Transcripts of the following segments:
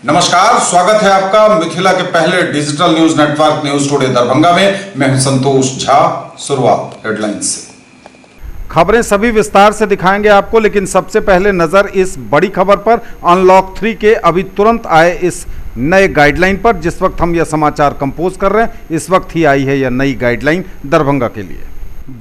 नमस्कार, स्वागत है आपका मिथिला के पहले digital news network news today Darbhanga में। मैं हूं संतोष झा। शुरुआत हेडलाइन से। खबरें सभी विस्तार से दिखाएंगे आपको, लेकिन सबसे पहले नजर इस बड़ी खबर पर अनलॉक 3 के अभी तुरंत आए इस नए गाइडलाइन पर। जिस वक्त हम यह समाचार कंपोज कर रहे हैं, इस वक्त ही आई है यह नई गाइडलाइन दरभंगा के लिए।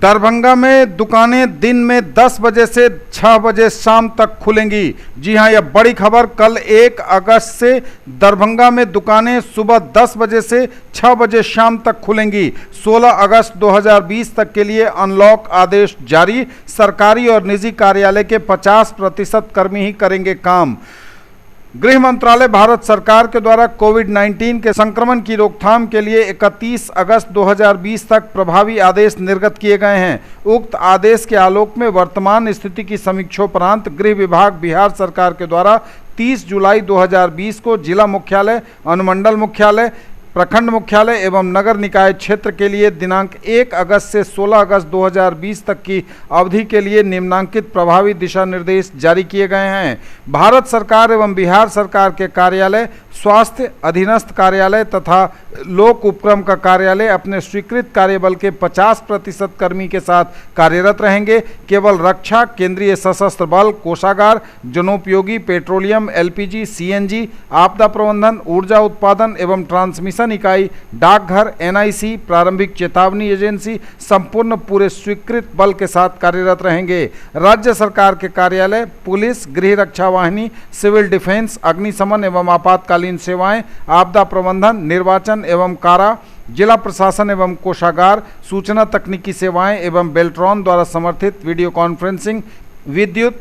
दरभंगा में दुकानें दिन में 10 बजे से 6 बजे शाम तक खुलेंगी। जी हां, यह बड़ी खबर। कल 1 अगस्त से दरभंगा में दुकानें सुबह 10 बजे से 6 बजे शाम तक खुलेंगी। 16 अगस्त 2020 तक के लिए अनलॉक आदेश जारी। सरकारी और निजी कार्यालय के 50% कर्मी ही करेंगे काम। गृह मंत्रालय भारत सरकार के द्वारा कोविड-19 के संक्रमण की रोकथाम के लिए 31 अगस्त 2020 तक प्रभावी आदेश निर्गत किए गए हैं। उक्त आदेश के आलोक में वर्तमान स्थिति की समीक्षोपरांत गृह विभाग बिहार सरकार के द्वारा 30 जुलाई 2020 को जिला मुख्यालय, अनुमंडल मुख्यालय, प्रखंड मुख्यालय एवं नगर निकाय क्षेत्र के लिए दिनांक 1 अगस्त से 16 अगस्त 2020 तक की अवधि के लिए निम्नांकित प्रभावी दिशा निर्देश जारी किए गए हैं। भारत सरकार एवं बिहार सरकार के कार्यालय, स्वास्थ्य अधीनस्थ कार्यालय तथा लोक उपक्रम का कार्यालय अपने स्वीकृत कार्यबल के 50% कर्मी के साथ कार्यरत रहेंगे। केवल रक्षा, केंद्रीय सशस्त्र बल, कोषागार, जनोपयोगी, पेट्रोलियम, LPG, CNG, आपदा प्रबंधन, ऊर्जा उत्पादन एवं ट्रांसमिशन इकाई, डाकघर, NIC, प्रारंभिक चेतावनी एजेंसी संपूर्ण पूरे स्वीकृत बल के साथ कार्यरत रहेंगे। राज्य सरकार के कार्यालय, पुलिस, गृह रक्षा वाहिनी, सिविल डिफेंस, अग्निशमन एवं आपातकालीन सेवाएं, आपदा प्रबंधन, निर्वाचन एवं कारा, जिला प्रशासन एवं कोषागार, सूचना तकनीकी सेवाएं एवं बेल्ट्रॉन द्वारा समर्थित वीडियो कॉन्फ्रेंसिंग, विद्युत,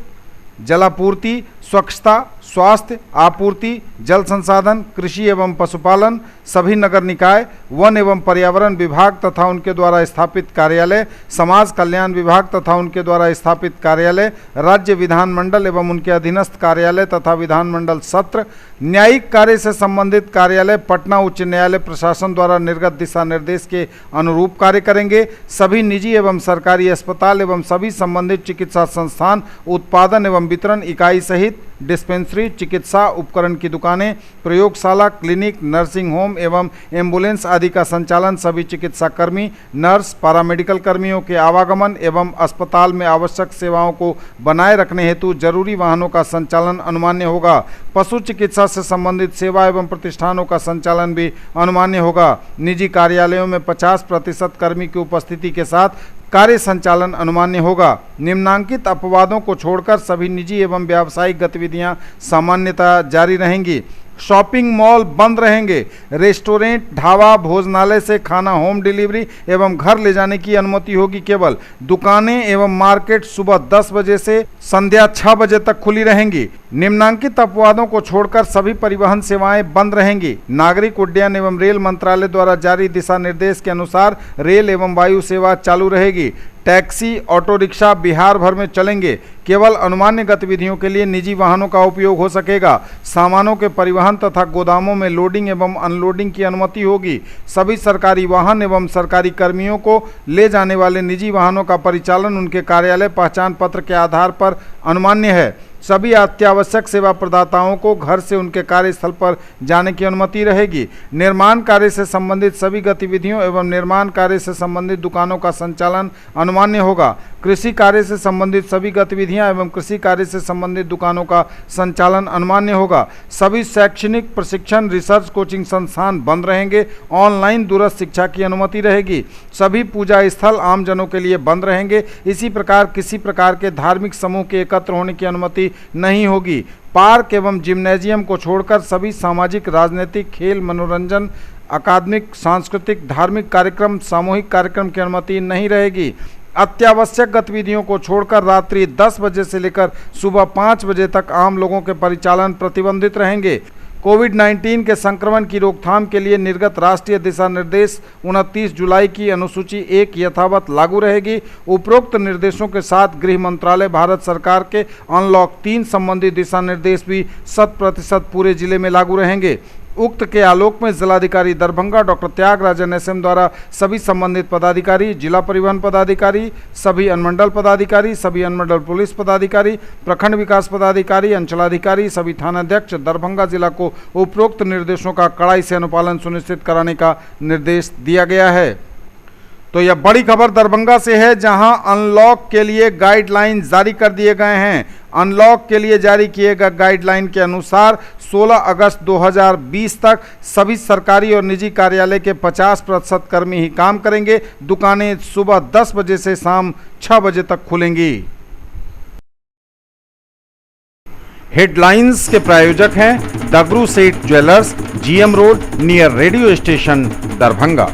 जलापूर्ति, स्वच्छता, स्वास्थ्य, आपूर्ति, जल संसाधन, कृषि एवं पशुपालन, सभी नगर निकाय, वन एवं पर्यावरण विभाग तथा उनके द्वारा स्थापित कार्यालय, समाज कल्याण विभाग तथा उनके द्वारा स्थापित कार्यालय, राज्य विधानमंडल एवं उनके अधीनस्थ कार्यालय तथा विधानमंडल सत्र, न्यायिक कार्य से संबंधित कार्यालय पटना उच्च न्यायालय प्रशासन द्वारा निर्गत दिशा निर्देश के अनुरूप कार्य करेंगे। सभी निजी एवं सरकारी अस्पताल एवं सभी संबंधित चिकित्सा संस्थान, उत्पादन एवं वितरण इकाई सहित डिस्पेंसरी, चिकित्सा उपकरण की दुकानें, प्रयोगशाला, क्लिनिक, नर्सिंग होम एवं एम्बुलेंस आदि का संचालन सभी चिकित्सा कर्मी, नर्स, पैरामेडिकल कर्मियों के आवागमन एवं अस्पताल में आवश्यक सेवाओं को बनाए रखने हेतु जरूरी वाहनों का संचालन अनुमान्य होगा। पशु चिकित्सा से संबंधित सेवा एवं प्रतिष्ठानों का संचालन भी अनुमान्य होगा। निजी कार्यालयों में 50% कर्मी की उपस्थिति के साथ कार्य संचालन अनुमान्य होगा। निम्नांकित अपवादों को छोड़कर सभी निजी एवं व्यावसायिक गतिविधियां सामान्यतः जारी रहेंगी। शॉपिंग मॉल बंद रहेंगे। रेस्टोरेंट, ढाबा, भोजनालय से खाना होम डिलीवरी एवं घर ले जाने की अनुमति होगी। केवल दुकानें एवं मार्केट सुबह 10 बजे से संध्या 6 बजे तक खुली रहेंगी। निम्नांकित अपवादों को छोड़कर सभी परिवहन सेवाएं बंद रहेंगी। नागरिक उड्डयन एवं रेल मंत्रालय द्वारा जारी दिशा निर्देश के अनुसार रेल एवं वायु सेवा चालू रहेगी। टैक्सी, ऑटो रिक्शा बिहार भर में चलेंगे। केवल अनुमान्य गतिविधियों के लिए निजी वाहनों का उपयोग हो सकेगा। सामानों के परिवहन तथा गोदामों में लोडिंग एवं अनलोडिंग की अनुमति होगी। सभी सरकारी वाहन एवं सरकारी कर्मियों को ले जाने वाले निजी वाहनों का परिचालन उनके कार्यालय पहचान पत्र के आधार पर अनुमान्य है। सभी अत्यावश्यक सेवा प्रदाताओं को घर से उनके कार्यस्थल पर जाने की अनुमति रहेगी। निर्माण कार्य से संबंधित सभी गतिविधियों एवं निर्माण कार्य से संबंधित दुकानों का संचालन अनुमान्य होगा। कृषि कार्य से संबंधित सभी गतिविधियां एवं कृषि कार्य से संबंधित दुकानों का संचालन अनुमान्य होगा। सभी शैक्षणिक, प्रशिक्षण, रिसर्च कोचिंग संस्थान बंद रहेंगे। ऑनलाइन दूरस्थ शिक्षा की अनुमति रहेगी। सभी पूजा स्थल आमजनों के लिए बंद रहेंगे। इसी प्रकार किसी प्रकार के धार्मिक समूह के एकत्र होने की अनुमति नहीं होगी। पार्क एवं जिम्नेजियम को छोड़कर सभी सामाजिक, राजनीतिक, खेल, मनोरंजन, अकादमिक, सांस्कृतिक, धार्मिक कार्यक्रम, सामूहिक कार्यक्रम की अनुमति नहीं रहेगी। अत्यावश्यक गतिविधियों को छोड़कर रात्रि 10 बजे से लेकर सुबह 5 बजे तक आम लोगों के परिचालन प्रतिबंधित रहेंगे। कोविड-19 के संक्रमण की रोकथाम के लिए निर्गत राष्ट्रीय दिशा निर्देश 29 जुलाई की अनुसूची 1 यथावत लागू रहेगी। उपरोक्त निर्देशों के साथ गृह मंत्रालय भारत सरकार के अनलॉक 3 संबंधी दिशा निर्देश भी 100% पूरे जिले में लागू रहेंगे। उक्त के आलोक में जिलाधिकारी दरभंगा डॉक्टर त्यागराजन एसएम द्वारा सभी संबंधित पदाधिकारी, जिला परिवहन पदाधिकारी, सभी अनुमंडल पदाधिकारी, सभी अनुमंडल पुलिस पदाधिकारी, प्रखंड विकास पदाधिकारी, अंचलाधिकारी, सभी थानाध्यक्ष दरभंगा जिला को उपरोक्त निर्देशों का कड़ाई से अनुपालन सुनिश्चित कराने का निर्देश दिया गया है। तो यह बड़ी खबर दरभंगा से है, जहां अनलॉक के लिए गाइडलाइन जारी कर दिए गए हैं। अनलॉक के लिए जारी किए गए गाइडलाइन के अनुसार 16 अगस्त 2020 तक सभी सरकारी और निजी कार्यालय के 50% कर्मी ही काम करेंगे। दुकानें सुबह 10 बजे से शाम 6 बजे तक खुलेंगी। हेडलाइंस के प्रायोजक हैं Dagru Seth jewellers, GM road near radio station Darbhanga.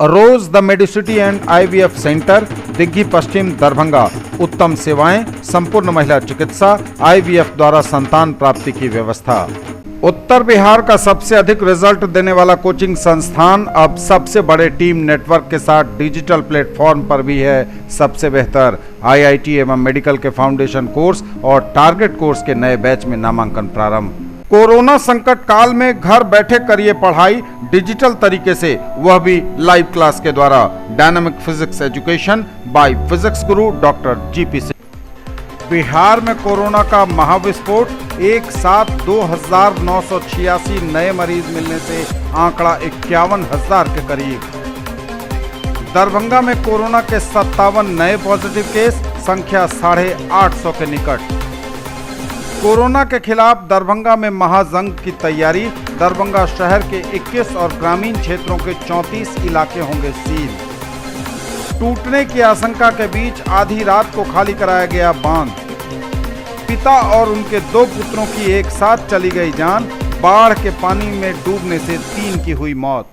Rose the Medicity and IVF centre, Digghi Paschim Darbhanga. उत्तम सेवाएं, संपूर्ण महिला चिकित्सा, आईवीएफ द्वारा संतान प्राप्ति की व्यवस्था। उत्तर बिहार का सबसे अधिक रिजल्ट देने वाला कोचिंग संस्थान अब सबसे बड़े टीम नेटवर्क के साथ डिजिटल प्लेटफॉर्म पर भी है सबसे बेहतर। आईआईटी एवं मेडिकल के फाउंडेशन कोर्स और टारगेट कोर्स के नए बैच में नामांकन प्रारंभ। कोरोना संकट काल में घर बैठे करिए पढ़ाई डिजिटल तरीके से, वह भी लाइव क्लास के द्वारा। Dynamic physics education by physics Guru doctor GP Singh. Bihar में कोरोना का महाविस्फोट, एक साथ 2,986 नए मरीज मिलने से आंकड़ा 51,000 के करीब। दरभंगा में कोरोना के 57 नए पॉजिटिव केस, संख्या 850 के निकट। कोरोना के खिलाफ दरभंगा में महाजंग की तैयारी। दरभंगा शहर के 21 और ग्रामीण क्षेत्रों के 34 इलाके होंगे सील। टूटने की आशंका के बीच आधी रात को खाली कराया गया बांध। पिता और उनके 2 पुत्रों की एक साथ चली गई जान। बाढ़ के पानी में डूबने से 3 की हुई मौत।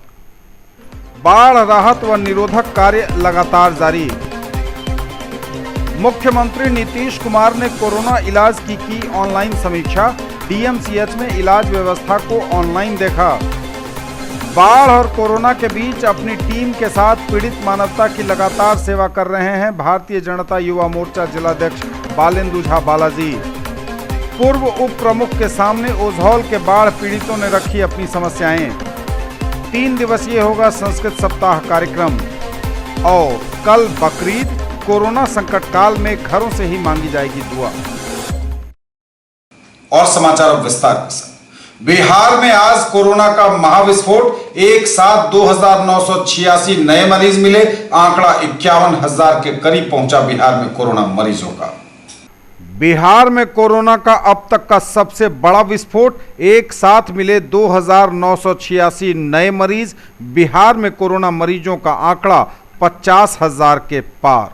बाढ़ राहत व निरोधक कार्य लगातार जारी। मुख्यमंत्री नीतीश कुमार ने कोरोना इलाज की ऑनलाइन समीक्षा। डीएमसीएच में इलाज व्यवस्था को ऑनलाइन देखा। बाढ़ और कोरोना के बीच अपनी टीम के साथ पीड़ित मानवता की लगातार सेवा कर रहे हैं भारतीय जनता युवा मोर्चा जिलाध्यक्ष बालेंदु झा बालाजी। पूर्व उप प्रमुख के सामने ओझौल के बाढ़ पीड़ितों ने रखी अपनी समस्याएं। 3 दिवसीय होगा संस्कृत सप्ताह कार्यक्रम। और कल बकरीद, कोरोना संकट काल में घरों से ही मांगी जाएगी दुआ। और समाचार अब विस्तार के साथ। बिहार में आज कोरोना का महाविस्फोट, एक साथ 2,986 नए मरीज मिले। आंकड़ा 51,000 के करीब पहुंचा बिहार में कोरोना मरीजों का। बिहार में कोरोना का अब तक का सबसे बड़ा विस्फोट, एक साथ मिले 2,986 नए मरीज। बिहार में कोरोना मरीजों का आंकड़ा 50,000 के पार।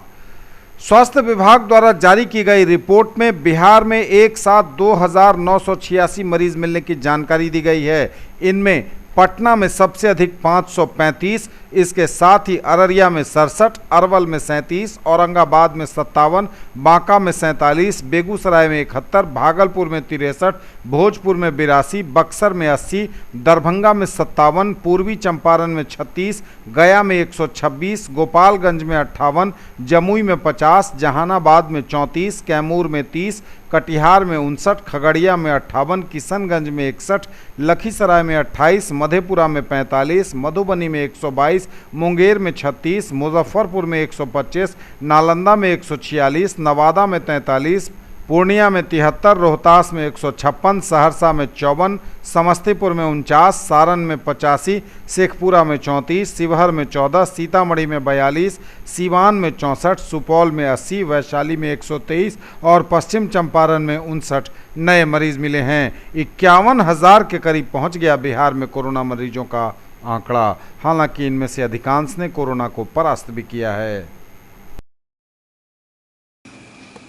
स्वास्थ्य विभाग द्वारा जारी की गई रिपोर्ट में बिहार में एक साथ 2,986 मरीज मिलने की जानकारी दी गई है। इनमें पटना में सबसे अधिक 535, इसके साथ ही अररिया में 67, अरवल में 37, औरंगाबाद में 57, बांका में 47, बेगूसराय में 71, भागलपुर में 63, भोजपुर में 82, बक्सर में 80, दरभंगा में 57, पूर्वी चंपारण में 36, गया में 126, गोपालगंज में 58, जमुई में 50, जहानाबाद में 34, कैमूर में 30, कटिहार में 59, खगड़िया में 58, किशनगंज में 61, लखीसराय में 28, मधेपुरा में 45, मधुबनी में 122, मुंगेर में 36, मुजफ्फरपुर में 125, नालंदा में 146, नवादा में 43, पूर्णिया में 73, रोहतास में 156, सहरसा में 54, समस्तीपुर में 49, सारण में 85, शेखपुरा में 34, शिवहर में 14, सीतामढ़ी में 42, सीवान में 64, सुपौल में 80, वैशाली में 123 और पश्चिम चंपारण में 59 नए मरीज मिले हैं। 51,000 के करीब पहुंच गया बिहार में कोरोना मरीजों का आंकड़ा। हालांकि इनमें से अधिकांश ने कोरोना को परास्त भी किया है।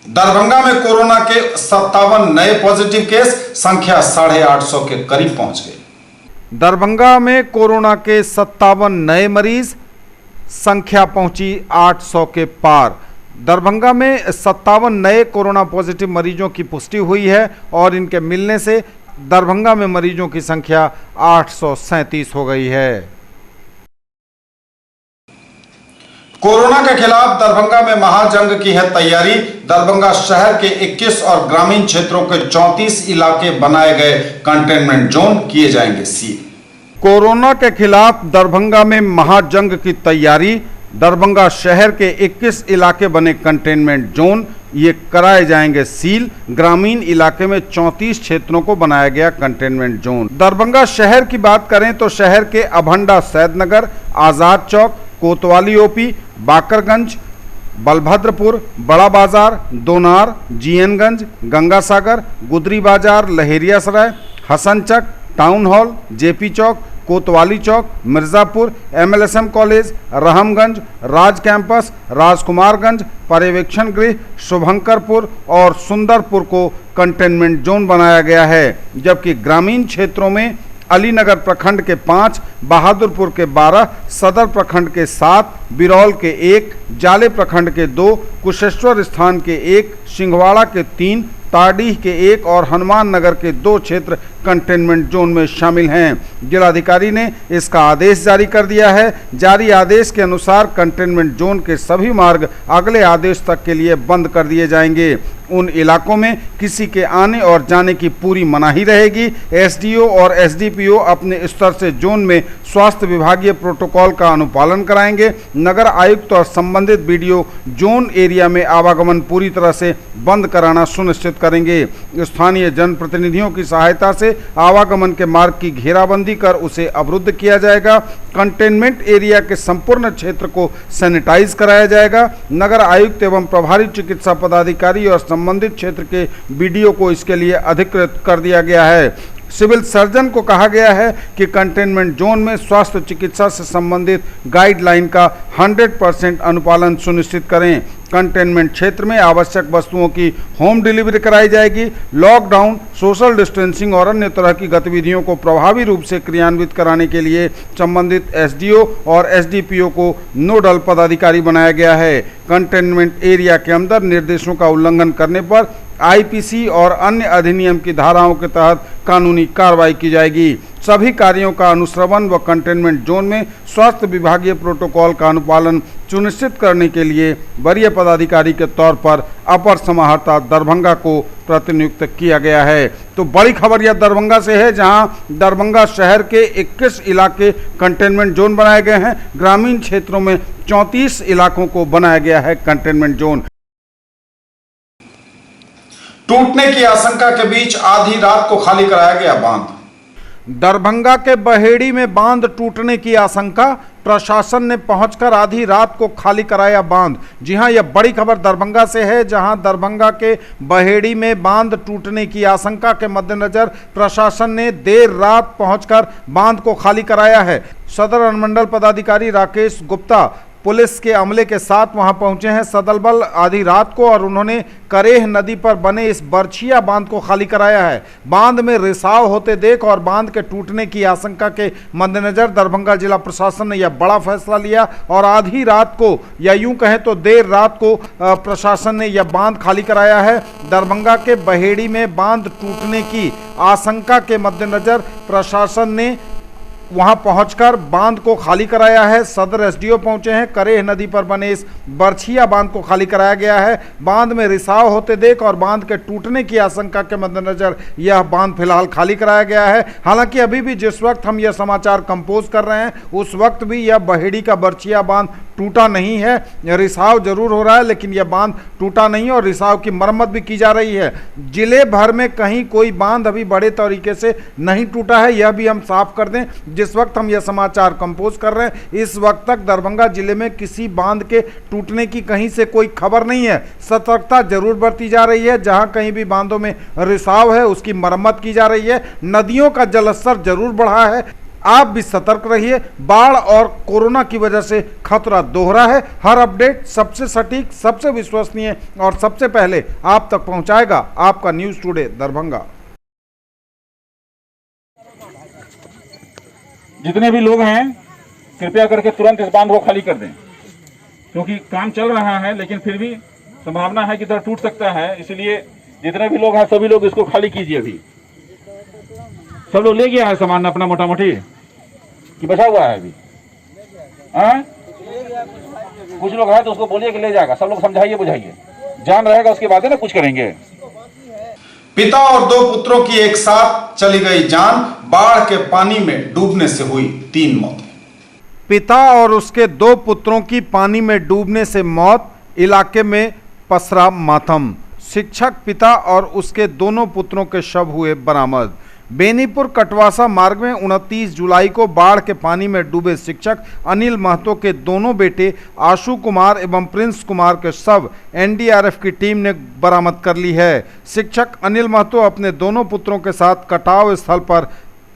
दरभंगा में कोरोना के 57 नए पॉजिटिव केस, संख्या 850 के करीब पहुंच गई। दरभंगा में कोरोना के 57 नए मरीज, संख्या पहुंची 800 के पार। दरभंगा में 57 नए कोरोना पॉजिटिव मरीजों की पुष्टि हुई है और इनके मिलने से दरभंगा में मरीजों की संख्या 837 हो गई है। कोरोना के खिलाफ दरभंगा में महाजंग की है तैयारी। दरभंगा शहर के 21 और ग्रामीण क्षेत्रों के 34 इलाके बनाए गए कंटेनमेंट जोन किए जाएंगे सील। कोरोना के खिलाफ दरभंगा में महाजंग की तैयारी। दरभंगा शहर के 21 इलाके बने कंटेनमेंट जोन, ये कराए जाएंगे सील। ग्रामीण इलाके में 34 क्षेत्रों को बनाया गया कंटेनमेंट जोन। दरभंगा शहर की बात करें तो शहर के अभंडा सैदनगर, आज़ाद चौक, कोतवाली ओपी, बाकरगंज, बलभद्रपुर, बड़ा बाजार, दोनार, जीएनगंज, गंगासागर, गुदरी बाजार, Laheriasarai, Hasanchak, town hall, JP चौक, कोतवाली चौक, मिर्ज़ापुर, एमएलएसएम कॉलेज, रहमगंज, राज कैंपस, राजकुमारगंज, पर्यवेक्षण गृह, शुभंकरपुर और सुंदरपुर को कंटेनमेंट जोन बनाया गया है। जबकि ग्रामीण क्षेत्रों में अलीनगर प्रखंड के 5, बहादुरपुर के 12, सदर प्रखंड के 7, बिरौल के 1, जाले प्रखंड के 2, कुशेश्वर स्थान के 1, सिंहवाड़ा के 3, ताडीह के 1 और हनुमान नगर के 2 क्षेत्र कंटेनमेंट जोन में शामिल हैं। जिलाधिकारी ने इसका आदेश जारी कर दिया है। जारी आदेश के अनुसार कंटेनमेंट जोन के सभी मार्ग अगले आदेश तक के लिए बंद कर दिए जाएंगे। उन इलाकों में किसी के आने और जाने की पूरी मनाही रहेगी। एसडीओ और एसडीपीओ अपने स्तर से जोन में स्वास्थ्य विभागीय प्रोटोकॉल का अनुपालन कराएंगे। नगर आयुक्त और संबंधित बीडीओ जोन एरिया में आवागमन पूरी तरह से बंद कराना सुनिश्चित करेंगे। स्थानीय जनप्रतिनिधियों की सहायता से आवागमन के मार्ग की घेराबंदी कर उसे अवरुद्ध किया जाएगा। कंटेनमेंट एरिया के संपूर्ण क्षेत्र को सैनिटाइज कराया जाएगा। नगर आयुक्त एवं प्रभारी चिकित्सा पदाधिकारी और संबंधित क्षेत्र के बीडीओ को इसके लिए अधिकृत कर दिया गया है। सिविल सर्जन को कहा गया है कि कंटेनमेंट जोन में स्वास्थ्य चिकित्सा से संबंधित गाइडलाइन का 100% अनुपालन सुनिश्चित करें। कंटेनमेंट क्षेत्र में आवश्यक वस्तुओं की होम डिलीवरी कराई जाएगी। लॉकडाउन, सोशल डिस्टेंसिंग और अन्य तरह की गतिविधियों को प्रभावी रूप से क्रियान्वित कराने के लिए संबंधित एसडीओ और एसडीपीओ को नोडल पदाधिकारी बनाया गया है। कंटेनमेंट एरिया के अंदर निर्देशों का उल्लंघन करने पर आईपीसी और अन्य अधिनियम की धाराओं के तहत कानूनी कार्रवाई की जाएगी। सभी कार्यों का अनुश्रवण व कंटेनमेंट जोन में स्वास्थ्य विभागीय प्रोटोकॉल का अनुपालन सुनिश्चित करने के लिए वरीय पदाधिकारी के तौर पर अपर समाहर्ता दरभंगा को प्रतिनियुक्त किया गया है। तो बड़ी खबर यह दरभंगा से है, जहां दरभंगा शहर के 21 इलाके कंटेनमेंट जोन बनाए गए हैं। ग्रामीण क्षेत्रों में 34 इलाकों को बनाया गया है कंटेनमेंट जोन। टूटने की आशंका के बीच आधी रात को खाली कराया गया बांध। दरभंगा के बहेड़ी में बांध टूटने की आशंका, प्रशासन ने पहुंचकर आधी रात को खाली कराया बांध। जी हां, यह बड़ी खबर दरभंगा से है, जहां दरभंगा के बहेड़ी में बांध टूटने की आशंका के मद्देनजर प्रशासन ने देर रात पहुंचकर बांध को खाली कराया है। सदर अनुमंडल पदाधिकारी राकेश गुप्ता पुलिस के अमले के साथ वहां पहुंचे हैं सदल बल आधी रात को, और उन्होंने करेह नदी पर बने इस बरछिया बांध को खाली कराया है। बांध में रिसाव होते देख और बांध के टूटने की आशंका के मद्देनजर दरभंगा जिला प्रशासन ने यह बड़ा फैसला लिया और आधी रात को, या यूं कहें तो देर रात को, प्रशासन ने यह बांध खाली कराया है। दरभंगा के बहेड़ी में बांध टूटने की आशंका के मद्देनजर प्रशासन ने वहां पहुंचकर बांध को खाली कराया है। सदर एसडीओ पहुंचे हैं। करेह नदी पर बने इस बरछिया बांध को खाली कराया गया है। बांध में रिसाव होते देख और बांध के टूटने की आशंका के मद्देनजर यह बांध फिलहाल खाली कराया गया है। हालांकि अभी भी जिस वक्त हम यह समाचार कंपोज कर रहे हैं उस वक्त भी यह बहेड़ी का बरछिया बांध टूटा नहीं है। रिसाव जरूर हो रहा है, लेकिन यह बांध टूटा नहीं और रिसाव की मरम्मत भी की जा रही है। जिले भर में कहीं कोई बांध अभी बड़े तरीके से नहीं टूटा है, यह भी हम साफ कर दें। जिस वक्त हम यह समाचार कंपोज कर रहे हैं इस वक्त तक दरभंगा जिले में किसी बांध के टूटने की कहीं से कोई खबर नहीं है। सतर्कता जरूर बरती जा रही है। जहां कहीं भी बांधों में रिसाव है उसकी मरम्मत की जा रही है। नदियों का जलस्तर जरूर बढ़ा है। आप भी सतर्क रहिए। बाढ़ और कोरोना की वजह से खतरा दोहरा है। हर अपडेट सबसे सटीक, सबसे विश्वसनीय और सबसे पहले आप तक पहुंचाएगा आपका न्यूज़ टुडे दरभंगा। जितने भी लोग हैं कृपया करके तुरंत इस बांध को खाली कर दें, क्योंकि काम चल रहा है लेकिन फिर भी संभावना है कि इधर टूट सकता है। इसलिए जितने भी लोग हैं सभी लोग इसको खाली कीजिए। अभी सब लोग ले गया है सामान अपना मोटा मोटी कि बचा हुआ है अभी? कुछ लोग है तो उसको बोलिए कि ले जाएगा, सब लोग समझाइए बुझाइए, जान रहेगा उसके बाद है ना कुछ करेंगे। पिता और 2 पुत्रों की एक साथ चली गई जान, बाढ़ के पानी में डूबने से हुई 3 मौतें। पिता और उसके 2 पुत्रों की पानी में डूबने से मौत, इलाके में पसरा मातम। शिक्षक पिता और उसके दोनों पुत्रों के शव हुए बरामद। बेनीपुर कटवासा मार्ग में 29 जुलाई को बाढ़ के पानी में डूबे शिक्षक अनिल महतो के दोनों बेटे आशु कुमार एवं प्रिंस कुमार के शव एनडीआरएफ की टीम ने बरामद कर ली है। शिक्षक अनिल महतो अपने दोनों पुत्रों के साथ कटाव स्थल पर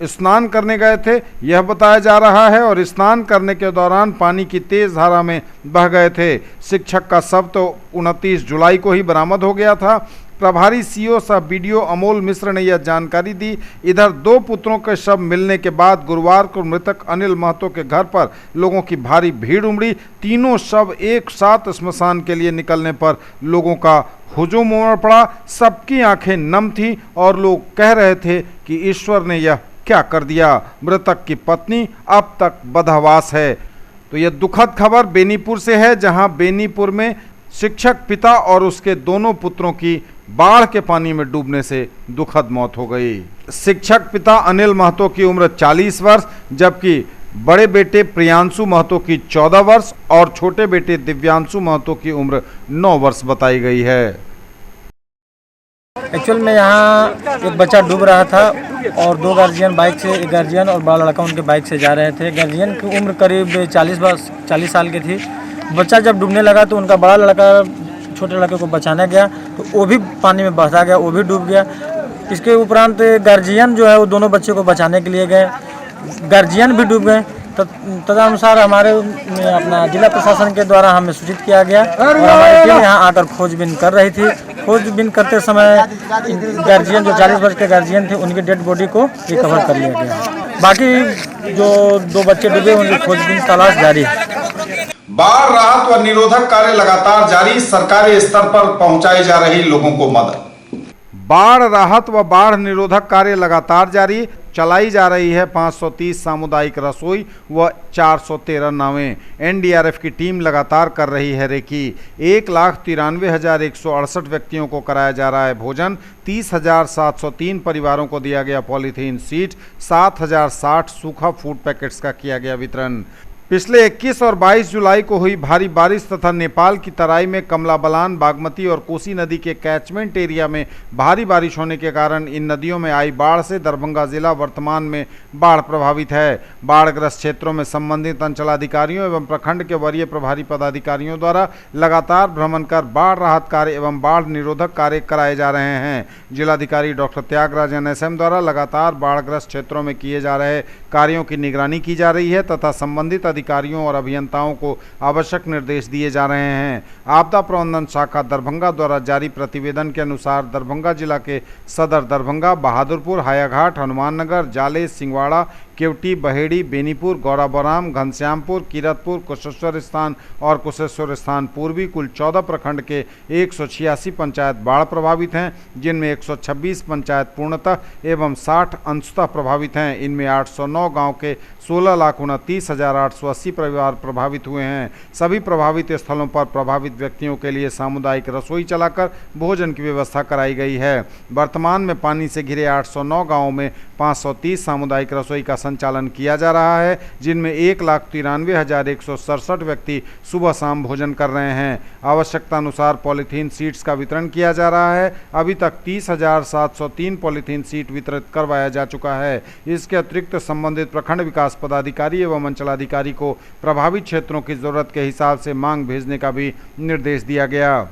स्नान करने गए थे, यह बताया जा रहा है, और स्नान करने के दौरान पानी की तेज धारा में बह गए थे। शिक्षक का शव तो 29 जुलाई को ही बरामद हो गया था। प्रभारी सीओ सह बीडीओ अमोल मिश्र ने यह जानकारी दी। इधर 2 पुत्रों के शव मिलने के बाद गुरुवार को मृतक अनिल महतो के घर पर लोगों की भारी भीड़ उमड़ी। तीनों शव एक साथ श्मशान के लिए निकलने पर लोगों का हुजूम उमड़ पड़ा। सबकी आंखें नम थीं और लोग कह रहे थे कि ईश्वर ने यह क्या कर दिया। मृतक की पत्नी अब तक बदहवास है। तो यह दुखद खबर बेनीपुर से है, जहां बेनीपुर में शिक्षक पिता और उसके दोनों पुत्रों की बाढ़ के पानी में डूबने से दुखद मौत हो गई। शिक्षक पिता अनिल महतो की उम्र 40 वर्ष, जबकि बड़े बेटे प्रियांशु महतो की 14 वर्ष और छोटे बेटे दिव्यांशु महतो की उम्र 9 वर्ष बताई गई है। एक्चुअल में यहाँ एक बच्चा डूब रहा था और 2 गार्जियन बाइक से, एक गार्जियन और बड़ा लड़का उनके बाइक से जा रहे थे। गार्जियन की उम्र करीब 40 साल की थी। बच्चा जब डूबने लगा तो उनका बड़ा लड़का छोटे लड़के को बचाने गया तो वो भी पानी में बहता गया, वो भी डूब गया। इसके उपरांत गार्जियन जो है वो दोनों बच्चे को बचाने के लिए गए, गार्जियन भी डूब गए। तदनुसार हमारे अपना जिला प्रशासन के द्वारा हमें सूचित किया गया और हमारी टीम यहाँ आकर खोजबीन कर रही थी। खोजबीन करते समय गार्जियन जो 40 वर्ष के गार्जियन थे उनकी डेड बॉडी को रिकवर कर लिया गया। बाकी जो 2 बच्चे डूबे उनकी खोजबीन तलाश जारी है। बाढ़ राहत व निरोधक कार्य लगातार जारी, सरकारी स्तर पर पहुंचाई जा रही लोगों को मदद। बाढ़ राहत व बाढ़ निरोधक कार्य लगातार जारी, चलाई जा रही है 530 सामुदायिक रसोई व 413 नावें। एनडीआरएफ की टीम लगातार कर रही है रेकी। 1,93,168 व्यक्तियों को कराया जा रहा है भोजन। 30,703 परिवारों को दिया गया पॉलीथीन सीट। 7,060 सूखा फूड पैकेट्स का किया गया वितरण। पिछले 21 और 22 जुलाई को हुई भारी बारिश तथा नेपाल की तराई में कमला बलान, बागमती और कोसी नदी के कैचमेंट एरिया में भारी बारिश होने के कारण इन नदियों में आई बाढ़ से दरभंगा जिला वर्तमान में बाढ़ प्रभावित है। बाढ़ग्रस्त क्षेत्रों में संबंधित अंचलाधिकारियों एवं प्रखंड के वरीय प्रभारी पदाधिकारियों द्वारा लगातार भ्रमण कर बाढ़ राहत कार्य एवं बाढ़ निरोधक कार्य कराए जा रहे हैं। जिलाधिकारी डॉक्टर त्यागराजन एसएम द्वारा लगातार बाढ़ग्रस्त क्षेत्रों में किए जा रहे कार्यों की निगरानी की जा रही है तथा संबंधित अधिकारियों और अभियंताओं को आवश्यक निर्देश दिए जा रहे हैं। आपदा प्रबंधन शाखा दरभंगा द्वारा जारी प्रतिवेदन के अनुसार दरभंगा जिला के सदर दरभंगा, बहादुरपुर, हायाघाट, हनुमान नगर, जाले, सिंगवाड़ा, केवटी, बहेड़ी, बेनीपुर, गौराबोराम, घनश्यामपुर, किरतपुर, कुशेश्वर स्थान और कुशेश्वर स्थान पूर्वी कुल 14 प्रखंड के 186 पंचायत बाढ़ प्रभावित हैं, जिनमें 126 पंचायत पूर्णतः एवं 60 अंशतः प्रभावित हैं। इनमें 809 गांव के 16,29,880 परिवार प्रभावित हुए हैं। सभी प्रभावित स्थलों पर प्रभावित व्यक्तियों के लिए सामुदायिक रसोई चलाकर भोजन की व्यवस्था कराई गई है। वर्तमान में पानी से घिरे 809 गाँवों में 530 सामुदायिक रसोई का संचालन किया जा रहा है, जिनमें 1,93,167 व्यक्ति सुबह शाम भोजन कर रहे हैं। आवश्यकता अनुसार पॉलीथीन सीट्स का वितरण किया जा रहा है। अभी तक 30,703 पॉलीथीन सीट वितरित करवाया जा चुका है। इसके अतिरिक्त संबंधित प्रखंड विकास पदाधिकारी एवं अंचलाधिकारी को प्रभावित क्षेत्रों की जरूरत के हिसाब से मांग भेजने का भी निर्देश दिया गया।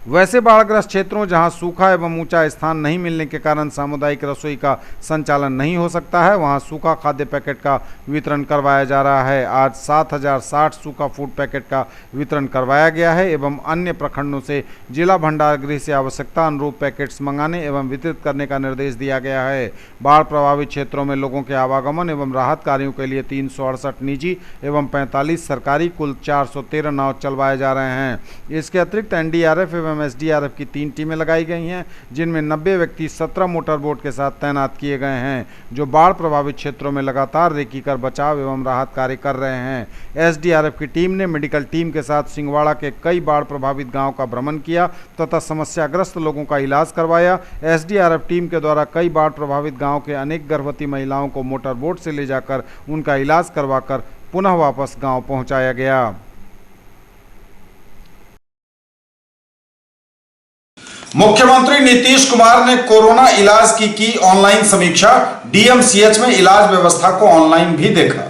वैसे बाढ़ग्रस्त क्षेत्रों जहां सूखा एवं ऊंचा स्थान नहीं मिलने के कारण सामुदायिक रसोई का संचालन नहीं हो सकता है, वहां सूखा खाद्य पैकेट का वितरण करवाया जा रहा है। आज 7,060 सूखा फूड पैकेट का वितरण करवाया गया है एवं अन्य प्रखंडों से जिला भंडार गृह से आवश्यकता अनुरूप पैकेट्स मंगाने एवं वितरित करने का निर्देश दिया गया है। बाढ़ प्रभावित क्षेत्रों में लोगों के आवागमन एवं राहत कार्यों के लिए 368 निजी एवं 45 सरकारी कुल 413 नाव चलवाए जा रहे हैं। इसके अतिरिक्त एनडीआरएफ एवं एवं एसडीआरएफ की 3 टीमें लगाई गई हैं, जिनमें 90 व्यक्ति 17 मोटर बोट के साथ तैनात किए गए हैं, जो बाढ़ प्रभावित क्षेत्रों में लगातार रेकी कर बचाव एवं राहत कार्य कर रहे हैं। एसडीआरएफ की टीम ने मेडिकल टीम के साथ सिंगवाड़ा के कई बाढ़ प्रभावित गाँव का भ्रमण किया तथा समस्याग्रस्त लोगों का इलाज करवाया। एसडीआरएफ टीम के द्वारा कई बाढ़ प्रभावित गाँव के अनेक गर्भवती महिलाओं को मोटर बोट से ले जाकर उनका इलाज करवाकर पुनः वापस गांव पहुंचाया गया। मुख्यमंत्री नीतीश कुमार ने कोरोना इलाज की ऑनलाइन समीक्षा। डीएमसीएच में इलाज व्यवस्था को ऑनलाइन भी देखा।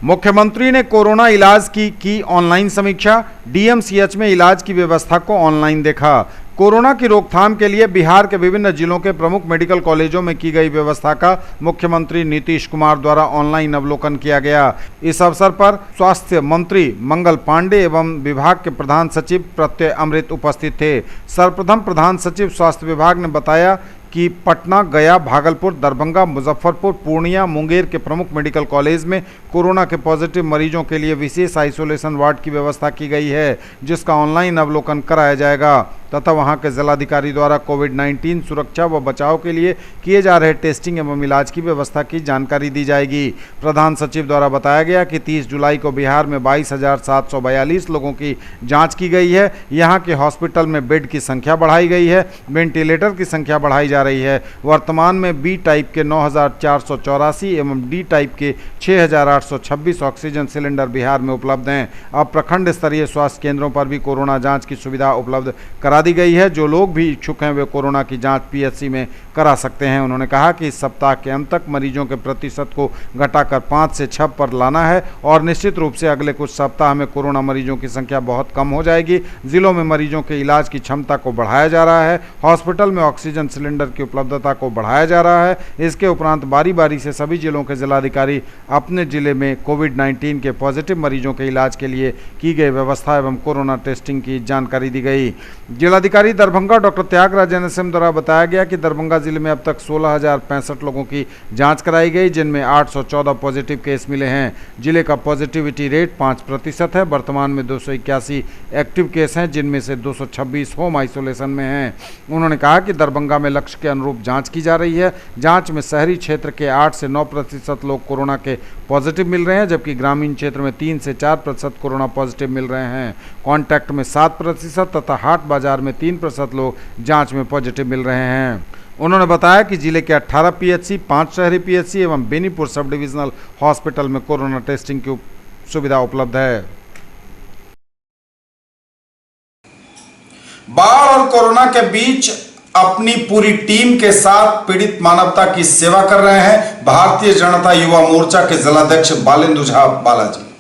मुख्यमंत्री ने कोरोना इलाज की ऑनलाइन समीक्षा। डीएमसीएच में इलाज की व्यवस्था को ऑनलाइन देखा। कोरोना की रोकथाम के लिए बिहार के विभिन्न जिलों के प्रमुख मेडिकल कॉलेजों में की गई व्यवस्था का मुख्यमंत्री नीतीश कुमार द्वारा ऑनलाइन अवलोकन किया गया। इस अवसर पर स्वास्थ्य मंत्री मंगल पांडे एवं विभाग के प्रधान सचिव प्रत्यय अमृत उपस्थित थे। सर्वप्रथम प्रधान सचिव स्वास्थ्य विभाग ने बताया कि पटना, गया, भागलपुर, दरभंगा, मुजफ्फरपुर, पूर्णिया, मुंगेर के प्रमुख मेडिकल कॉलेज में कोरोना के पॉजिटिव मरीजों के लिए विशेष आइसोलेशन वार्ड की व्यवस्था की गई है, जिसका ऑनलाइन अवलोकन कराया जाएगा तथा वहां के जिलाधिकारी द्वारा कोविड-19 सुरक्षा व बचाव के लिए किए जा रहे टेस्टिंग एवं इलाज की व्यवस्था की जानकारी दी जाएगी। प्रधान सचिव द्वारा बताया गया कि 30 जुलाई को बिहार में 22,742 लोगों की जाँच की गई है। यहाँ के हॉस्पिटल में बेड की संख्या बढ़ाई गई है, वेंटिलेटर की संख्या बढ़ाई जा रही है। वर्तमान में बी टाइप के 9,484 एवं डी टाइप के 6,826 ऑक्सीजन सिलेंडर बिहार में उपलब्ध हैं। अब प्रखंड स्तरीय स्वास्थ्य केंद्रों पर भी कोरोना जांच की सुविधा उपलब्ध करा दी गई है। जो लोग भी इच्छुक हैं वे कोरोना की जांच पीएचसी में करा सकते हैं। उन्होंने कहा कि इस सप्ताह के अंत तक मरीजों के प्रतिशत को घटाकर 5 से 6 पर लाना है और निश्चित रूप से अगले कुछ सप्ताह में कोरोना मरीजों की संख्या बहुत कम हो जाएगी। जिलों में मरीजों के इलाज की क्षमता को बढ़ाया जा रहा है। हॉस्पिटल में ऑक्सीजन सिलेंडर की उपलब्धता को बढ़ाया जा रहा है। इसके उपरांत बारी बारी से सभी जिलों के जिलाधिकारी अपने जिले में कोविड-19 के पॉजिटिव मरीजों के इलाज के लिए की गई व्यवस्था एवं कोरोना टेस्टिंग की जानकारी दी गई। जिलाधिकारी दरभंगा डॉक्टर त्यागराज NSM द्वारा बताया गया कि दरभंगा जिले में अब तक 16,065 लोगों की जांच कराई गई, जिनमें 814 पॉजिटिव केस मिले हैं। जिले का पॉजिटिविटी रेट 5% है। वर्तमान में 281 एक्टिव केस हैं, जिनमें से 226 होम आइसोलेशन में हैं। उन्होंने कहा कि दरभंगा में लक्ष्य के अनुरूप जांच की जा रही है। जांच में शहरी क्षेत्र के 8 से 9% लोग कोरोना के पॉजिटिव मिल रहे हैं, जबकि ग्रामीण क्षेत्र में 3 से 4% कोरोना पॉजिटिव मिल रहे हैं। कॉन्टैक्ट में 7% तथा हाट बाजार में 3% लोग जांच में पॉजिटिव मिल रहे हैं। उन्होंने बताया कि जिले के 18 पीएचसी, 5 शहरी पीएचसी एवं बेनीपुर सब डिविजनल हॉस्पिटल में कोरोना टेस्टिंग की सुविधा उपलब्ध है। बाढ़ और कोरोना के बीच अपनी पूरी टीम के साथ पीड़ित मानवता की सेवा कर रहे हैं भारतीय जनता युवा मोर्चा के जिलाध्यक्ष बालेंदु झा बालाजी।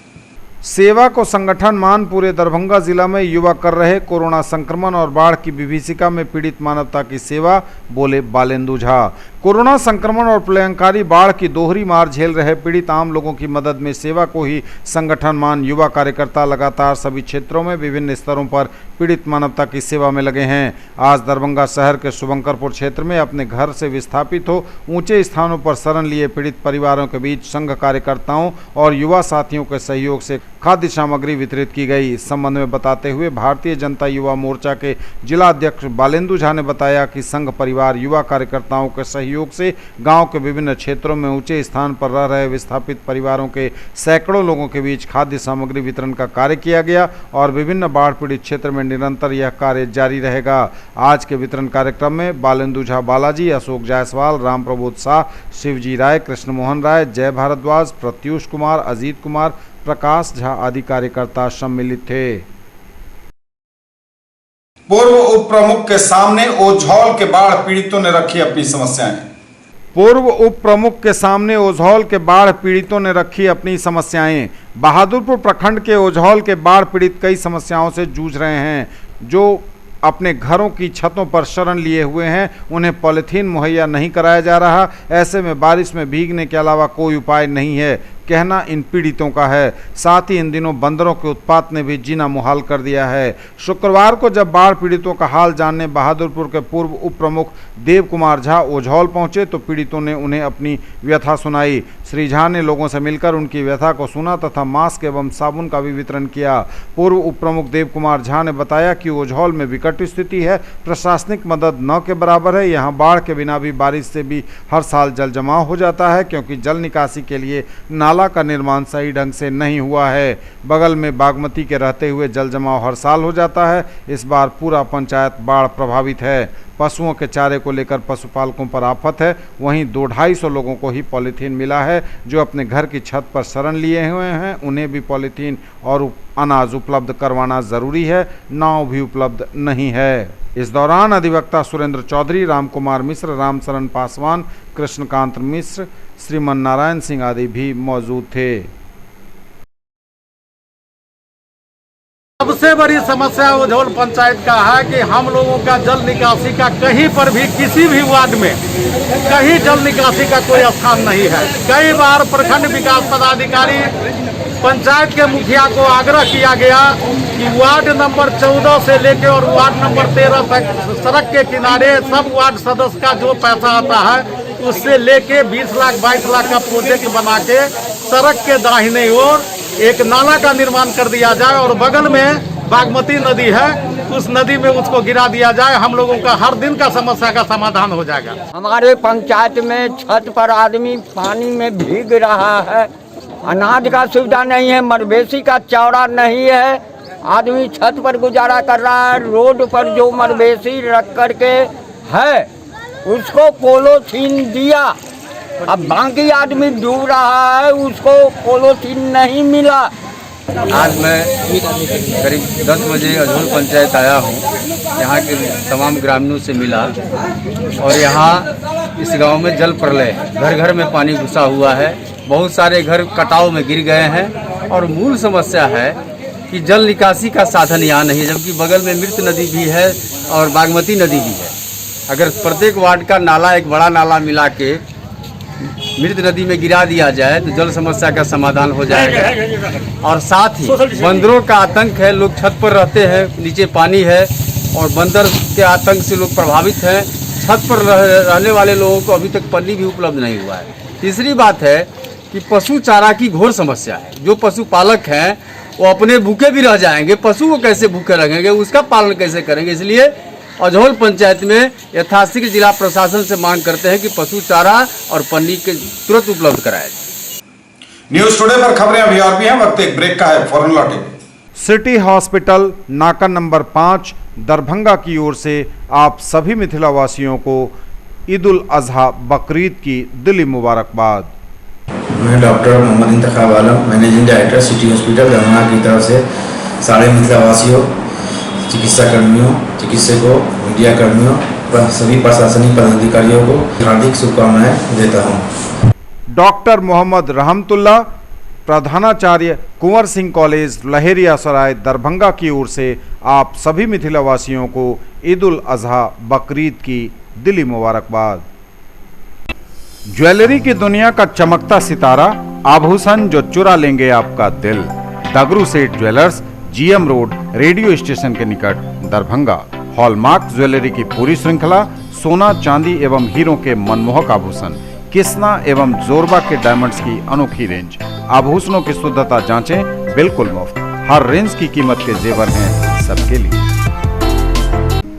सेवा को संगठन मान पूरे दरभंगा जिला में युवा कर रहे कोरोना संक्रमण और बाढ़ की विभीषिका में पीड़ित मानवता की सेवा, बोले बालेंदु झा। कोरोना संक्रमण और प्रलयंकारी बाढ़ की दोहरी मार झेल रहे पीड़ित आम लोगों की मदद में सेवा को ही संगठन मान युवा कार्यकर्ता लगातार सभी क्षेत्रों में विभिन्न स्तरों पर पीड़ित मानवता की सेवा में लगे हैं। आज दरभंगा शहर के शुभंकरपुर क्षेत्र में अपने घर से विस्थापित हो ऊंचे स्थानों पर शरण लिए पीड़ित परिवारों के बीच संघ कार्यकर्ताओं और युवा साथियों के सहयोग से खाद्य सामग्री वितरित की गई। इस संबंध में बताते हुए भारतीय जनता युवा मोर्चा के जिला अध्यक्ष बालेंदु झा ने बताया कि संघ परिवार युवा कार्यकर्ताओं के सहयोग से गांव के विभिन्न क्षेत्रों में ऊंचे स्थान पर रह रहे विस्थापित परिवारों के सैकड़ों लोगों के बीच खाद्य सामग्री वितरण का कार्य किया गया और विभिन्न बाढ़ पीड़ित क्षेत्र में निरंतर यह कार्य जारी रहेगा। आज के वितरण कार्यक्रम में बालेंदु झा बालाजी, अशोक जायसवाल, राम प्रबोध शाह, शिवजी राय, कृष्ण मोहन राय, जय भारद्वाज, प्रत्युष कुमार, अजीत कुमार, प्रकाश झा आदि कार्यकर्ता सम्मिलित थे। पूर्व उप प्रमुख के सामने ओझौल के बाढ़ पीड़ितों ने रखी अपनी समस्याएं। पूर्व उप प्रमुख के सामने ओझौल के बाढ़ पीड़ितों ने रखी अपनी समस्याएं। बहादुरपुर प्रखंड के ओझौल के बाढ़ पीड़ित कई समस्याओं से जूझ रहे हैं। जो अपने घरों की छतों पर शरण लिए हुए हैं, उन्हें पॉलीथीन मुहैया नहीं कराया जा रहा। ऐसे में बारिश में भीगने के अलावा कोई उपाय नहीं है। कहना इन पीड़ितों का है। साथ ही इन दिनों बंदरों के उत्पात ने भी जीना मुहाल कर दिया है। शुक्रवार को जब बाढ़ पीड़ितों का हाल जानने बहादुरपुर के पूर्व उप प्रमुख देव कुमार झा ओझौल पहुंचे तो पीड़ितों ने उन्हें अपनी व्यथा सुनाई। श्री झा ने लोगों से मिलकर उनकी व्यथा को सुना तथा मास्क एवं साबुन का भी वितरण किया। पूर्व उप प्रमुख देव कुमार झा ने बताया कि ओझौल में विकट स्थिति है, प्रशासनिक मदद न के बराबर है। यहाँ बाढ़ के बिना भी बारिश से भी हर साल जल जमाव हो जाता है क्योंकि जल निकासी के लिए नाला का निर्माण सही ढंग से नहीं हुआ है। बगल में बागमती के रहते हुए जल जमाव हर साल हो जाता है। इस बार पूरा पंचायत बाढ़ प्रभावित है। पशुओं के चारे को लेकर पशुपालकों पर आफत है। वहीं 200-250 लोगों को ही पॉलीथीन मिला है जो अपने घर की छत पर शरण लिए हुए हैं। उन्हें भी पॉलीथीन और अनाज उपलब्ध करवाना जरूरी है। नाव भी उपलब्ध नहीं है। इस दौरान अधिवक्ता सुरेंद्र चौधरी, राम कुमार मिश्र, रामशरण पासवान, कृष्णकांत मिश्र, श्रीमन नारायण सिंह आदि भी मौजूद थे। सबसे बड़ी समस्या ओझौल पंचायत का है कि हम लोगों का जल निकासी का कहीं पर भी किसी भी वार्ड में कहीं जल निकासी का कोई स्थान नहीं है। कई बार प्रखंड विकास पदाधिकारी, पंचायत के मुखिया को आग्रह किया गया कि वार्ड नंबर 14 से लेकर और वार्ड नंबर 13 तक सड़क के किनारे सब वार्ड सदस्य का जो पैसा आता है उससे लेके 20 लाख 22 लाख का प्रोजेक्ट बना के सड़क के दाहिने ओर एक नाला का निर्माण कर दिया जाए और बगल में बागमती नदी है उस नदी में उसको गिरा दिया जाए। हम लोगों का हर दिन का समस्या का समाधान हो जाएगा। हमारे पंचायत में छत पर आदमी पानी में भीग रहा है, अनाज का सुविधा नहीं है, मवेशी का चौड़ा नहीं है, आदमी छत पर गुजारा कर रहा है। रोड पर जो मवेशी रख करके है उसको पोलोथीन दिया, अब बाकी आदमी डूब रहा है उसको पोलोथीन नहीं मिला। आज मैं करीब 10 बजे ओझौल पंचायत आया हूँ। यहाँ के तमाम ग्रामीणों से मिला और यहाँ इस गांव में जल प्रलय है, घर घर में पानी घुसा हुआ है, बहुत सारे घर कटाव में गिर गए हैं और मूल समस्या है कि जल निकासी का साधन यहाँ नहीं है, जबकि बगल में मृत नदी भी है और बागमती नदी भी है। अगर प्रत्येक वार्ड का नाला एक बड़ा नाला मिला के मृत नदी में गिरा दिया जाए तो जल समस्या का समाधान हो जाएगा। और साथ ही बंदरों का आतंक है, लोग छत पर रहते हैं, नीचे पानी है और बंदर के आतंक से लोग प्रभावित हैं। छत पर रहने वाले लोगों को अभी तक पन्नी भी उपलब्ध नहीं हुआ है। तीसरी बात है कि पशु चारा की घोर समस्या है। जो पशुपालक हैं वो अपने भूखे भी रह जाएंगे, पशु को कैसे भूखे रखेंगे, उसका पालन कैसे करेंगे। इसलिए ओझौल पंचायत में यथाशीघ्र जिला प्रशासन से मांग करते हैं कि पशु चारा और पन्नी के तुरंत उपलब्ध कराया जाए। न्यूज टुडे पर खबरें अभी और भी हैं, वक्त एक ब्रेक का है, फौरन लौटेंगे। सिटी हॉस्पिटल नाका नंबर 5 दरभंगा की ओर से आप सभी मिथिला वासियों को ईद उल अजहा बकरीद की दिली मुबारकबाद। मैं doctor Mohammad Intekhab Alam, managing director city hospital Darbhanga की तरफ से सारे मिथिला वासियों, चिकित्सा कर्मियों, चिकित्सकों, मीडिया कर्मियों, सभी प्रशासनिक पदाधिकारियों को हार्दिक शुभकामनाएं देता हूं। डॉक्टर मोहम्मद रहमतुल्लाह, प्रधानाचार्य कुंवर सिंह कॉलेज लहेरिया सराय दरभंगा की ओर से आप सभी मिथिला वासियों को ईद उल अजहा बकरीद की दिली मुबारकबाद। ज्वेलरी की दुनिया का चमकता सितारा, आभूषण जो चुरा लेंगे आपका दिल। दगरू Seth jewellers, GM road, radio station के निकट, दरभंगा। हॉलमार्क ज्वेलरी की पूरी श्रृंखला, सोना, चांदी एवं हीरों के मनमोहक आभूषण, किस्ना एवं जोरबा के डायमंड्स की अनोखी रेंज। आभूषणों की शुद्धता जांचें, बिल्कुल मुफ्त। हर रेंज की कीमत के जेवर हैं सबके लिए।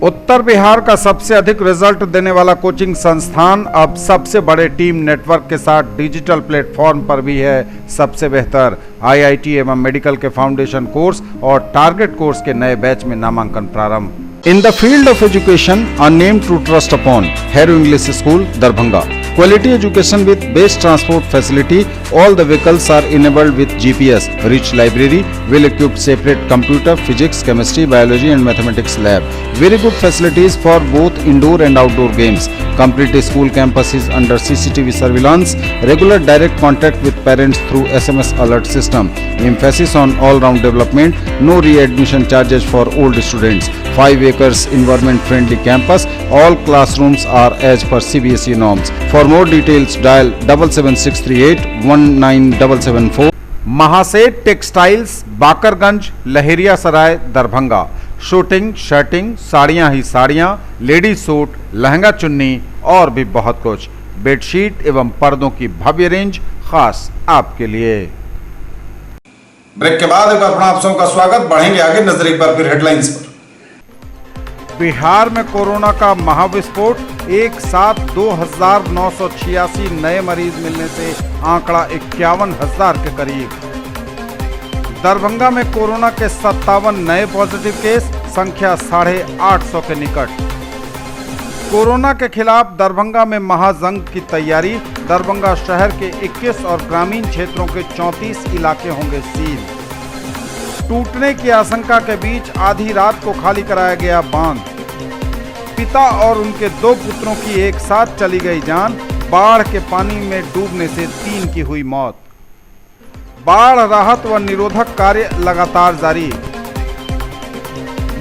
उत्तर बिहार का सबसे अधिक रिजल्ट देने वाला कोचिंग संस्थान अब सबसे बड़े टीम नेटवर्क के साथ डिजिटल प्लेटफॉर्म पर भी है सबसे बेहतर। आईआईटी एवं मेडिकल के फाउंडेशन कोर्स और टारगेट कोर्स के नए बैच में नामांकन प्रारंभ। In the field of education, a name to trust upon, Hero English School, Darbhanga. Quality education with best transport facility. All the vehicles are enabled with GPS. Rich library, well-equipped separate computer, physics, chemistry, biology and mathematics lab. Very good facilities for both indoor and outdoor games. Complete school campus is under CCTV surveillance. Regular direct contact with parents through SMS alert system. Emphasis on all-round development. No readmission charges for old students. 5 acres environment friendly campus. All classrooms are as per CBSE norms. For For more details, dial 7763819774. Mahaseth textiles, Bakarganj, Laheriasarai, Darbhanga. Shooting, shirting, साड़ियाँ ही साड़ियाँ, ladies suit, lehenga चुन्नी और भी बहुत कुछ। Bedsheet एवं पर्दों की भव्य रेंज खास आपके लिए। ब्रेक के बाद एक बार आप सबका स्वागत। बढ़ेंगे आगे, नजर एक बार फिर हेडलाइंस पर। बिहार में कोरोना का महाविस्फोट, एक साथ 2,986 नए मरीज मिलने से आंकड़ा 51,000 के करीब। दरभंगा में कोरोना के 57 नए पॉजिटिव केस, संख्या 850 के निकट। कोरोना के खिलाफ दरभंगा में महाजंग की तैयारी, दरभंगा शहर के 21 और ग्रामीण क्षेत्रों के 34 इलाके होंगे सील। टूटने की आशंका के बीच आधी रात को खाली कराया गया बांध। पिता और उनके 2 पुत्रों की एक साथ चली गई जान, बाढ़ के पानी में डूबने से 3 की हुई मौत। बाढ़ राहत व निरोधक कार्य लगातार जारी।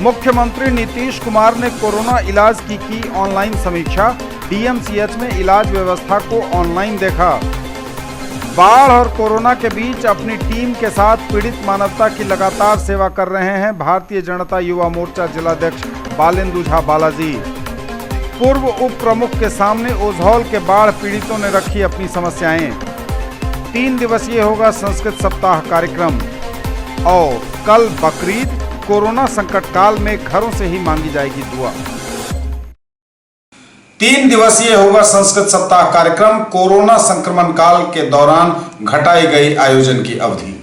मुख्यमंत्री नीतीश कुमार ने कोरोना इलाज की ऑनलाइन समीक्षा, डीएमसीएच में इलाज व्यवस्था को ऑनलाइन देखा। बाढ़ और कोरोना के बीच अपनी टीम के साथ पीड़ित मानवता की लगातार सेवा कर रहे हैं भारतीय जनता युवा मोर्चा जिलाध्यक्ष बालेंदु झा बालाजी। पूर्व उप प्रमुख के सामने ओझौल के बाढ़ पीड़ितों ने रखी अपनी समस्याएं। 3 दिवसीय होगा संस्कृत सप्ताह कार्यक्रम। और कल बकरीद, कोरोना संकट काल में घरों से ही मांगी जाएगी दुआ। 3 दिवसीय होगा संस्कृत सप्ताह कार्यक्रम, कोरोना संक्रमण काल के दौरान घटाई गई आयोजन की अवधि।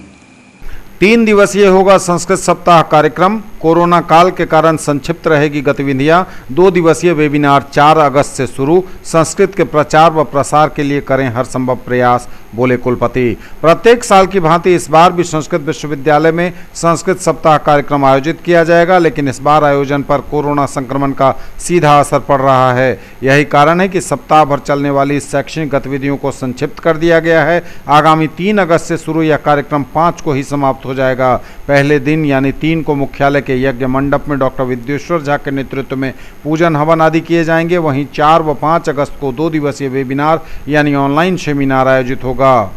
3 दिवसीय होगा संस्कृत सप्ताह कार्यक्रम, कोरोना काल के कारण संक्षिप्त रहेगी गतिविधियां। 2 दिवसीय वेबिनार 4 अगस्त से शुरू, संस्कृत के प्रचार व प्रसार के लिए करें हर संभव प्रयास, बोले कुलपति। प्रत्येक साल की भांति इस बार भी संस्कृत विश्वविद्यालय में संस्कृत सप्ताह कार्यक्रम आयोजित किया जाएगा, लेकिन इस बार आयोजन पर कोरोना संक्रमण का सीधा असर पड़ रहा है। यही कारण है कि सप्ताह भर चलने वाली शैक्षणिक गतिविधियों को संक्षिप्त कर दिया गया है। आगामी 3 अगस्त से शुरू यह कार्यक्रम 5 को ही समाप्त हो जाएगा। पहले दिन यानी 3 को मुख्यालय के यज्ञ मंडप में डॉक्टर विद्येश्वर झा के नेतृत्व में पूजन हवन आदि किए जाएंगे। वहीं 4 व 5 अगस्त को 2 दिवसीय वेबिनार यानी ऑनलाइन सेमिनार आयोजित होगा।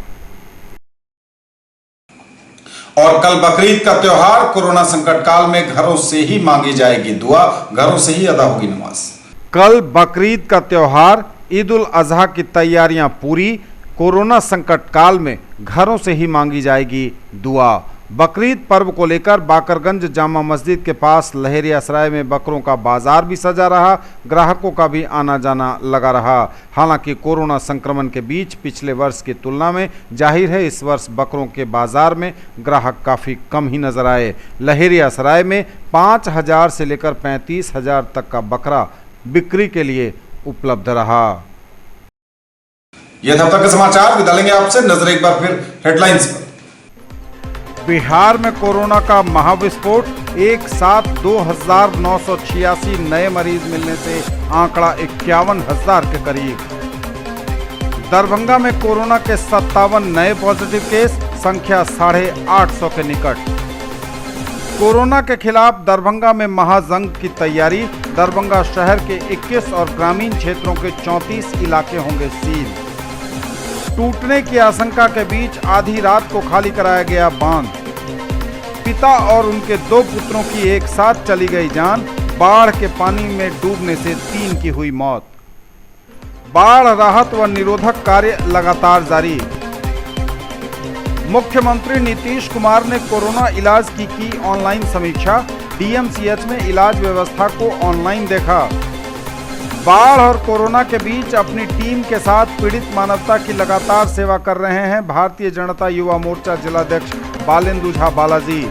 और कल बकरीद का त्योहार, कोरोना संकट काल में घरों से ही मांगी जाएगी दुआ, घरों से ही अदा होगी नमाज। कल बकरीद का त्योहार, ईद उल अजहा की तैयारियां पूरी, कोरोना संकट काल में घरों से ही मांगी जाएगी दुआ। बकरीद पर्व को लेकर बाकरगंज जामा मस्जिद के पास लहेरियासराय में बकरों का बाजार भी सजा रहा, ग्राहकों का भी आना जाना लगा रहा। हालांकि कोरोना संक्रमण के बीच पिछले वर्ष की तुलना में जाहिर है इस वर्ष बकरों के बाजार में ग्राहक काफ़ी कम ही नजर आए। लहेरियासराय में 5,000 से लेकर 35,000 तक का बकरा बिक्री के लिए उपलब्ध रहा। ये तब तक के समाचार, विदा लेंगे आपसे। नजर एक बार फिर हेडलाइंस पर। बिहार में कोरोना का महाविस्फोट, एक साथ 2,986 नए मरीज मिलने से आंकड़ा 51,000 के करीब। दरभंगा में कोरोना के 57 नए पॉजिटिव केस, संख्या 850 के निकट। कोरोना के खिलाफ दरभंगा में महाजंग की तैयारी, दरभंगा शहर के 21 और ग्रामीण क्षेत्रों के 34 इलाके होंगे सील। टूटने की आशंका के बीच आधी रात को खाली कराया गया बांध। पिता और उनके 2 पुत्रों की एक साथ चली गई जान, बाढ़ के पानी में डूबने से 3 की हुई मौत। बाढ़ राहत व निरोधक कार्य लगातार जारी। मुख्यमंत्री नीतीश कुमार ने कोरोना इलाज की ऑनलाइन समीक्षा, डीएमसीएच में इलाज व्यवस्था को ऑनलाइन देखा। बाढ़ और कोरोना के बीच अपनी टीम के साथ पीड़ित मानवता की लगातार सेवा कर रहे हैं भारतीय जनता युवा मोर्चा जिलाध्यक्ष बालेंदु झा बालाजी।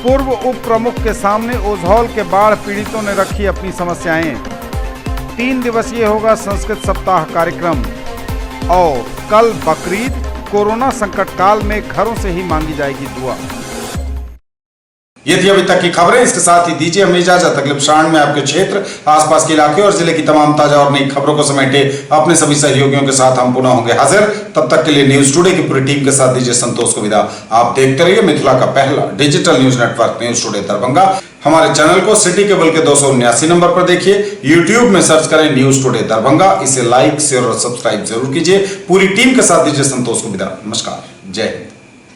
पूर्व उप प्रमुख के सामने ओझौल के बाढ़ पीड़ितों ने रखी अपनी समस्याएं। 3 दिवसीय होगा संस्कृत सप्ताह कार्यक्रम। और कल बकरीद, कोरोना संकट काल में घरों से ही मांगी जाएगी दुआ। ये थी अभी तक की खबरें। इसके साथ ही दीजिए हमें इजाजत। अगले क्षण में आपके क्षेत्र, आसपास के इलाके और जिले की तमाम ताजा और नई खबरों को समेटे अपने सभी सहयोगियों के साथ हम पुनः होंगे हाजिर। तब तक के लिए न्यूज टुडे की पूरी टीम के साथ दीजिए संतोष को विदा। आप देखते रहिए मिथिला का पहला digital news network news today Darbhanga. हमारे चैनल को सिटी केबल के 279 नंबर पर देखिए। यूट्यूब में सर्च करें न्यूज टुडे दरभंगा। इसे लाइक, शेयर और सब्सक्राइब जरूर कीजिए। पूरी टीम के साथ दीजिए संतोष को विदा। नमस्कार, जय हिंद।